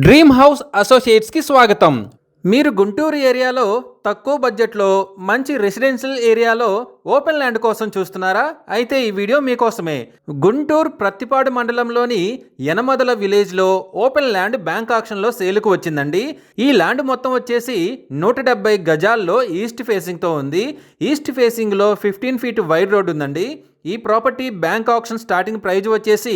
Dream house అసోసియేట్స్కి స్వాగతం. మీరు గుంటూరు ఏరియాలో తక్కువ బడ్జెట్లో మంచి రెసిడెన్షియల్ ఏరియాలో ఓపెన్ ల్యాండ్ కోసం చూస్తున్నారా? అయితే ఈ వీడియో మీకోసమే. గుంటూరు ప్రత్తిపాడు మండలంలోని యనమదల విలేజ్లో ఓపెన్ ల్యాండ్ బ్యాంక్ ఆక్షన్లో సేలుకు వచ్చిందండి. ఈ ల్యాండ్ మొత్తం వచ్చేసి 170 గజాల్లో ఈస్ట్ ఫేసింగ్తో ఉంది. ఈస్ట్ ఫేసింగ్లో 15 ఫీట్ వైడ్ రోడ్ ఉందండి. ఈ property bank auction starting price వచ్చేసి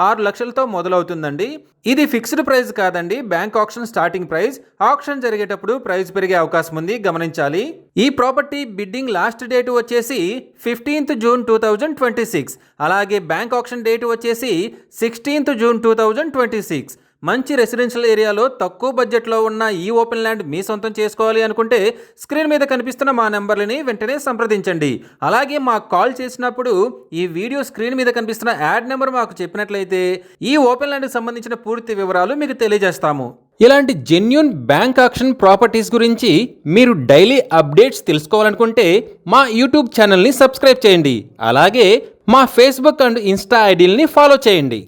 6 లక్షలతో మొదలవుతుందండి. ఇది ఫిక్స్డ్ ప్రైస్ కాదండి, bank auction starting price. Auction జరిగేటప్పుడు ప్రైస్ పెరిగే అవకాశం ఉంది, గమనించాలి. ఈ ప్రాపర్టీ బిడ్డింగ్ లాస్ట్ డేట్ వచ్చేసి 15th జూన్ 2026. అలాగే బ్యాంక్ ఆక్షన్ డేట్ వచ్చేసి 16th జూన్ 2026. మంచి రెసిడెన్షియల్ ఏరియాలో తక్కువ బడ్జెట్లో ఉన్న ఈ ఓపెన్ ల్యాండ్ మీ సొంతం చేసుకోవాలి అనుకుంటే స్క్రీన్ మీద కనిపిస్తున్న మా నెంబర్లని వెంటనే సంప్రదించండి. అలాగే మాకు కాల్ చేసినప్పుడు ఈ వీడియో స్క్రీన్ మీద కనిపిస్తున్న యాడ్ నెంబర్ మాకు చెప్పినట్లయితే ఈ ఓపెన్ ల్యాండ్కి సంబంధించిన పూర్తి వివరాలు మీకు తెలియజేస్తాము. ఇలాంటి జెన్యూన్ బ్యాంక్ ఆక్షన్ ప్రాపర్టీస్ గురించి మీరు డైలీ అప్డేట్స్ తెలుసుకోవాలనుకుంటే మా యూట్యూబ్ ఛానల్ని సబ్స్క్రైబ్ చేయండి. అలాగే మా ఫేస్బుక్ అండ్ ఇన్స్టా ఐడీలని ఫాలో చేయండి.